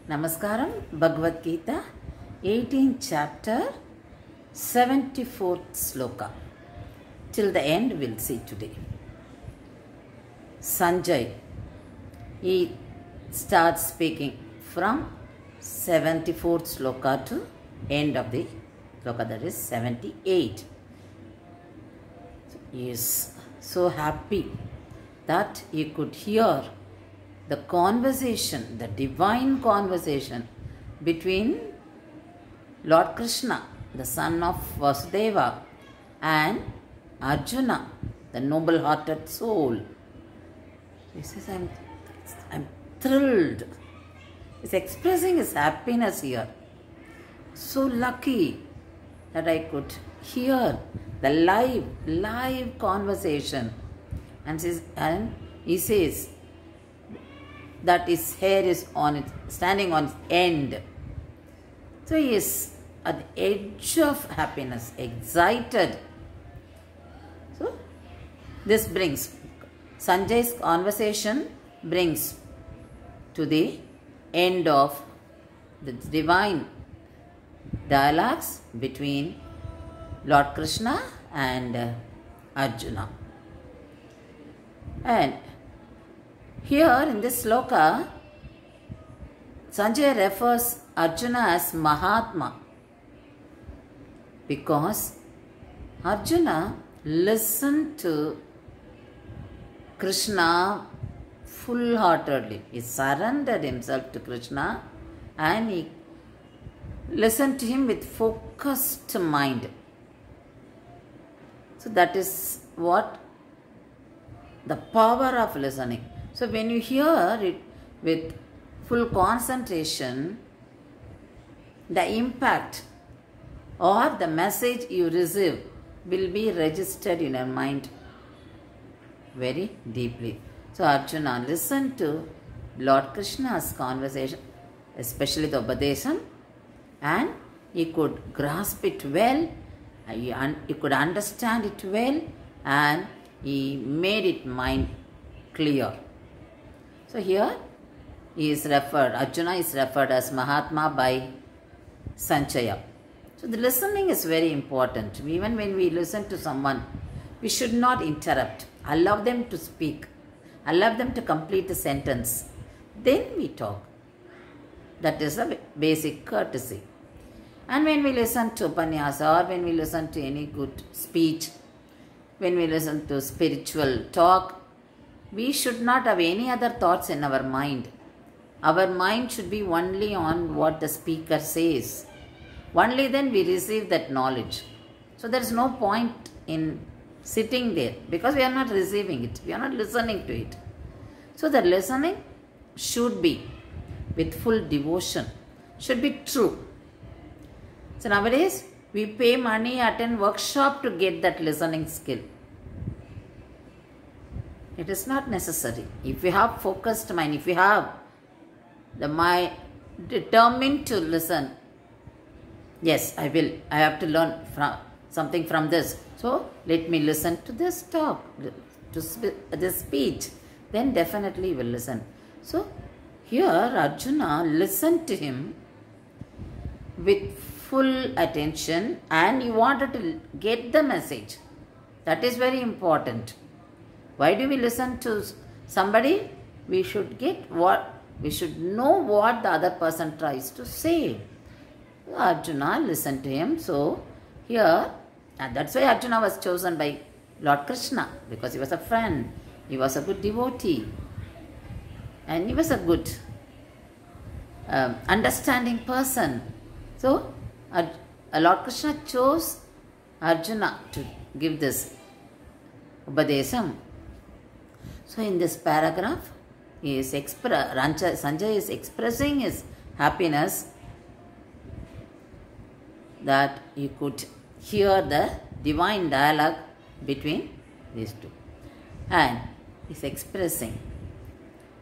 Namaskaram, Bhagavad Gita, 18th chapter, 74th sloka. Till the end we'll see today. Sanjay, he starts speaking from 74th sloka to end of the sloka, that is 78. He is so happy that he could hear the conversation, the divine conversation between Lord Krishna, the son of Vasudeva, and Arjuna, the noble-hearted soul. He says, I'm thrilled. He's expressing his happiness here. So lucky that I could hear the live conversation. And he says that his hair is standing on its end. So he is at the edge of happiness, excited. So this brings, Sanjay's conversation brings to the end of the divine dialogues between Lord Krishna and Arjuna. And here in this sloka, Sanjay refers Arjuna as Mahatma because Arjuna listened to Krishna full-heartedly. He surrendered himself to Krishna and he listened to him with focused mind. So that is what the power of listening. So when you hear it with full concentration, the impact or the message you receive will be registered in your mind very deeply. So Arjuna listened to Lord Krishna's conversation, especially the Upadesam, and he could grasp it well, he could understand it well, and he made it mind clear. So here Arjuna is referred as Mahatma by Sanjaya. So the listening is very important. Even when we listen to someone, we should not interrupt. Allow them to speak. Allow them to complete the sentence. Then we talk. That is a basic courtesy. And when we listen to Upanyasa or when we listen to any good speech, when we listen to spiritual talk, we should not have any other thoughts in our mind. Our mind should be only on what the speaker says. Only then we receive that knowledge. So there is no point in sitting there because we are not receiving it. We are not listening to it. So the listening should be with full devotion, should be true. So nowadays we pay money, attend workshop to get that listening skill. It is not necessary. If you have focused mind, if you have the mind determined to listen, yes, I have to learn something from this. So let me listen to this talk, to this speech. Then definitely you will listen. So here Arjuna listened to him with full attention and he wanted to get the message. That is very important. Why do we listen to somebody? We should know what the other person tries to say. Arjuna listened to him. So here, and that's why Arjuna was chosen by Lord Krishna, because he was a friend, he was a good devotee, and he was a good understanding person. So Lord Krishna chose Arjuna to give this Upadesam. So in this paragraph, Sanjay is expressing his happiness that he could hear the divine dialogue between these two. And he's expressing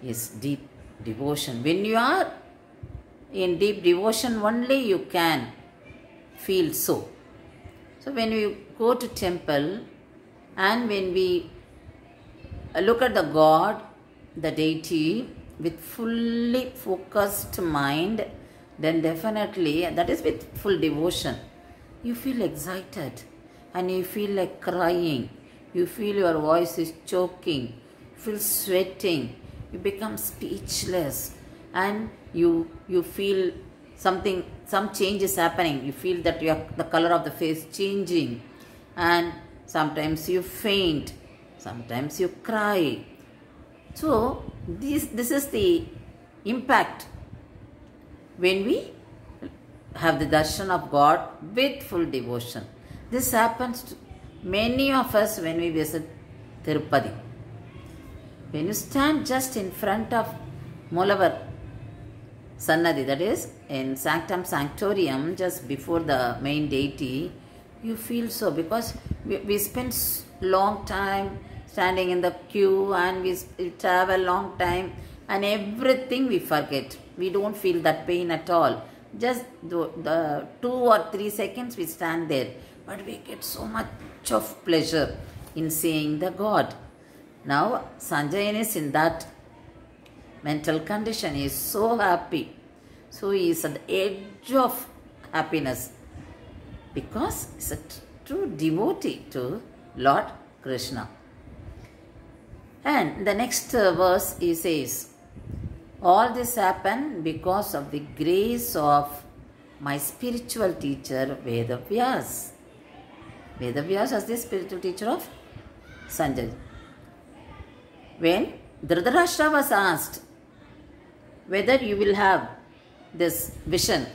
his deep devotion. When you are in deep devotion, only you can feel so. So when we go to temple and when we look at the God, the deity, with fully focused mind, then definitely, that is with full devotion, you feel excited and you feel like crying. You feel your voice is choking, you feel sweating, you become speechless, and you feel something, some change is happening. You feel that the color of the face changing, and sometimes you faint, sometimes you cry. So this is the impact when we have the darshan of God with full devotion. This happens to many of us when we visit Tirupati. When you stand just in front of Mulavar Sannadhi, that is in Sanctum Sanctorium, just before the main deity, you feel so, because we spend long time standing in the queue, and we travel long time, and everything we forget. We don't feel that pain at all. Just the 2 or 3 seconds we stand there, but we get so much of pleasure in seeing the God. Now Sanjayan is in that mental condition. He is so happy. So he is at the edge of happiness, because he is a true devotee to Lord Krishna. And the next verse he says, all this happened because of the grace of my spiritual teacher Vedavyas. Vedavyas was the spiritual teacher of Sanjay. When Dhritarashtra was asked whether you will have this vision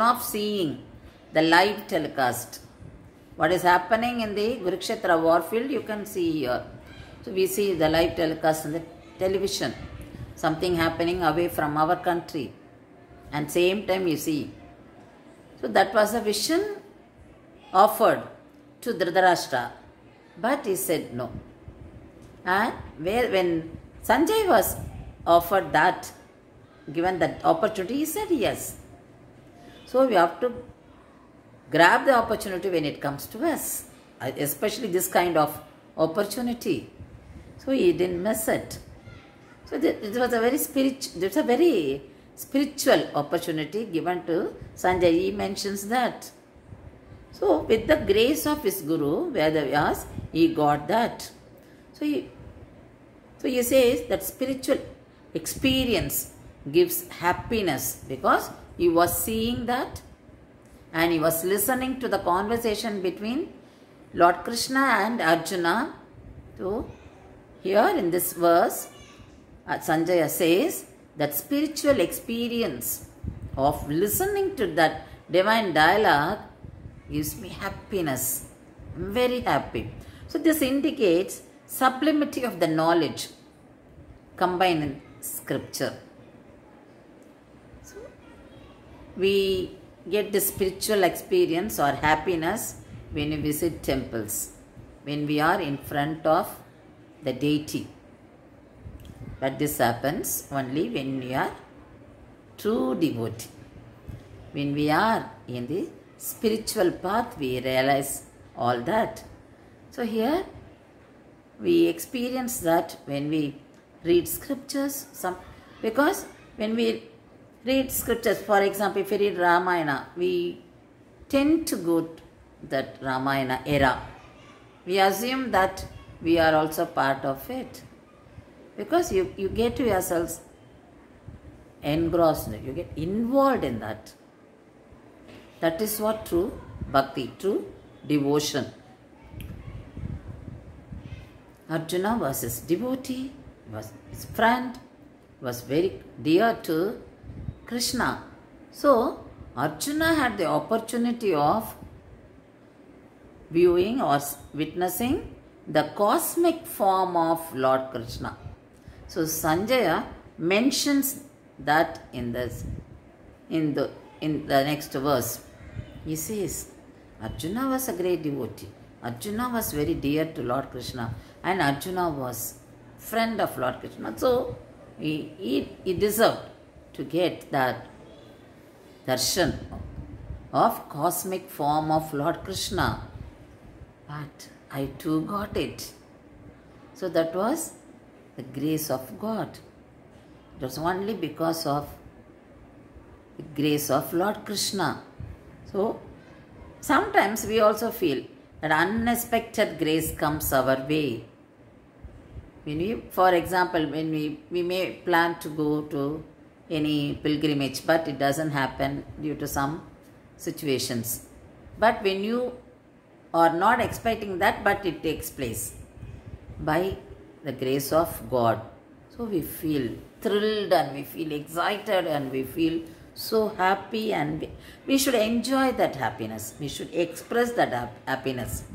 of seeing the live telecast, what is happening in the Kurukshetra warfield, you can see here. So we see the live telecast on the television, something happening away from our country, and same time you see. So that was a vision offered to Dhritarashtra, but he said no. And when Sanjay was offered that, given that opportunity, he said yes. So we have to grab the opportunity when it comes to us, especially this kind of opportunity. So he didn't miss it. So it was a very spiritual opportunity given to Sanjay. He mentions that. So with the grace of his Guru, Vedavyas, he got that. So he says that spiritual experience gives happiness, because he was seeing that and he was listening to the conversation between Lord Krishna and Arjuna. So here in this verse, Sanjaya says that spiritual experience of listening to that divine dialogue gives me happiness. I'm very happy. So this indicates sublimity of the knowledge combined in scripture. So we get the spiritual experience or happiness when we visit temples, when we are in front of the deity. But this happens only when we are true devotee. When we are in the spiritual path, we realize all that. So here we experience that when we read scriptures. Because when we read scriptures, for example, if we read Ramayana, we tend to go to that Ramayana era. We assume that we are also part of it. Because you get yourselves engrossed, you get involved in that. That is what true bhakti, true devotion. Arjuna was his devotee, was his friend, was very dear to Krishna. So Arjuna had the opportunity of viewing or witnessing the cosmic form of Lord Krishna. So Sanjaya mentions that in the next verse. He says, Arjuna was a great devotee. Arjuna was very dear to Lord Krishna, and Arjuna was friend of Lord Krishna. So he deserved to get that darshan of cosmic form of Lord Krishna. But I too got it. So that was the grace of God. It was only because of the grace of Lord Krishna. So, sometimes we also feel that unexpected grace comes our way. When we, for example, when we may plan to go to any pilgrimage, but it doesn't happen due to some situations. But when you are not expecting that, but it takes place by the grace of God. So we feel thrilled and we feel excited and we feel so happy, and we should enjoy that happiness. We should express that happiness.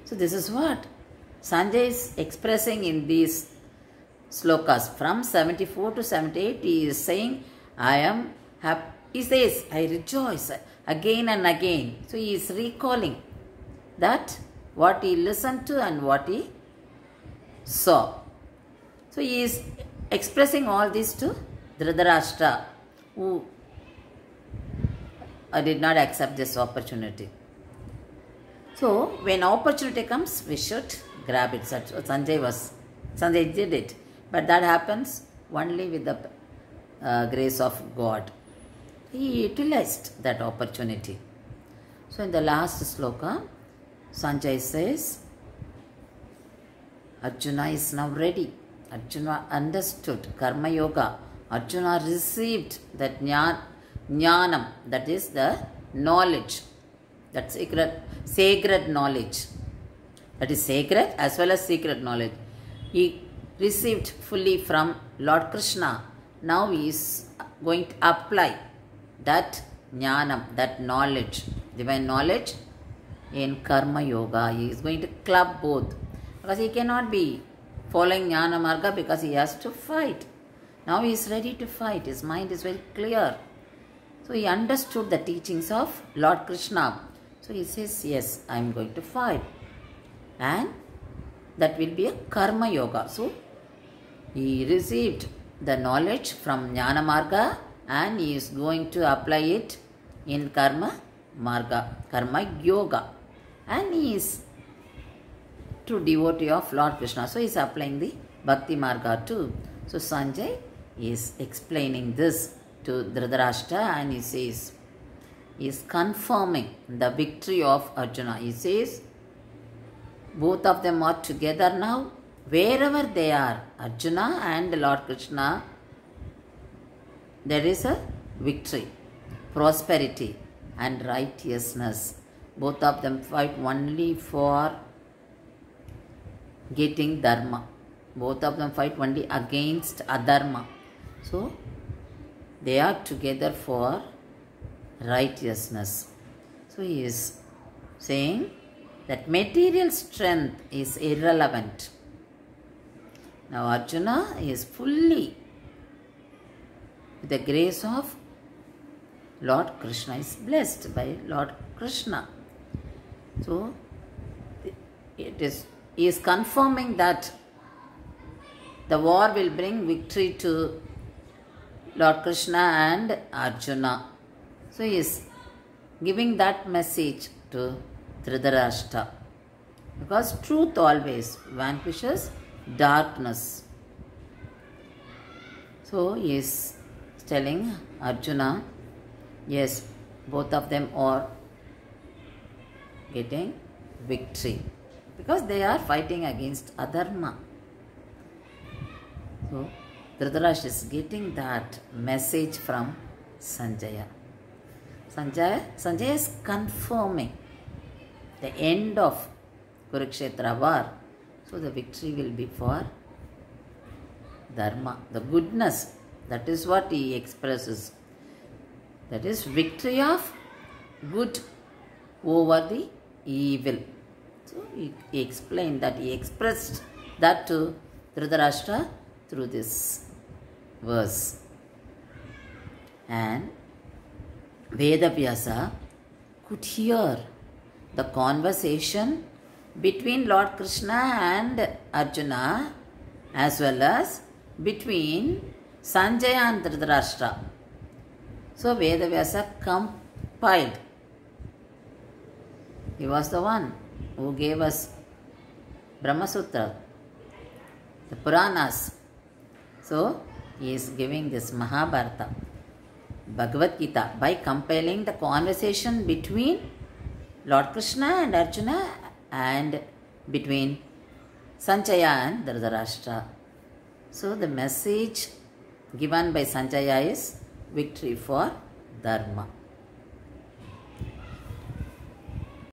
So this is what Sanjay is expressing in these slokas. From 74 to 78, he is saying, I am happy. He says, I rejoice again and again. So he is recalling that what he listened to and what he saw. So he is expressing all this to Dhritarashtra, who did not accept this opportunity. So when opportunity comes, we should grab it. So Sanjay did it, but that happens only with the grace of God. He utilized that opportunity. So in the last sloka, Sanjay says, Arjuna is now ready. Arjuna understood Karma Yoga. Arjuna received that jnanam, that is the knowledge, that sacred knowledge. That is sacred as well as secret knowledge. He received fully from Lord Krishna. Now he is going to apply that jnanam, that knowledge, divine knowledge, in Karma Yoga. He is going to club both, because he cannot be following Jnana Marga because he has to fight. Now he is ready to fight. His mind is very clear. So he understood the teachings of Lord Krishna. So he says, yes, I am going to fight. And that will be a Karma Yoga. So he received the knowledge from Jnana Marga and he is going to apply it in Karma Marga, Karma Yoga. And he is true devotee of Lord Krishna. So he is applying the Bhakti Marga too. So Sanjay is explaining this to Dhritarashtra and he says, he is confirming the victory of Arjuna. He says, both of them are together now. Wherever they are, Arjuna and Lord Krishna, there is a victory, prosperity and righteousness. Both of them fight only for getting dharma. Both of them fight only against adharma. So they are together for righteousness. So he is saying that material strength is irrelevant. Now Arjuna is fully, with the grace of Lord Krishna, is blessed by Lord Krishna. So he is confirming that the war will bring victory to Lord Krishna and Arjuna. So he is giving that message to Dhritarashtra, because truth always vanquishes darkness. So he is telling Arjuna, yes, both of them are getting victory because they are fighting against adharma. So Dhritarashtra is getting that message from Sanjaya. Sanjaya is confirming the end of Kurukshetra war. So the victory will be for dharma, the goodness. That is what he expresses. That is victory of good over the evil. So he explained that, he expressed that to Dhritarashtra through this verse. And Vedavyasa could hear the conversation between Lord Krishna and Arjuna, as well as between Sanjaya and Dhritarashtra. So Vedavyasa compiled. He was the one who gave us Brahma Sutra, the Puranas. So he is giving this Mahabharata, Bhagavad Gita, by compiling the conversation between Lord Krishna and Arjuna and between Sanjaya and Dhritarashtra. So the message given by Sanjaya is victory for Dharma.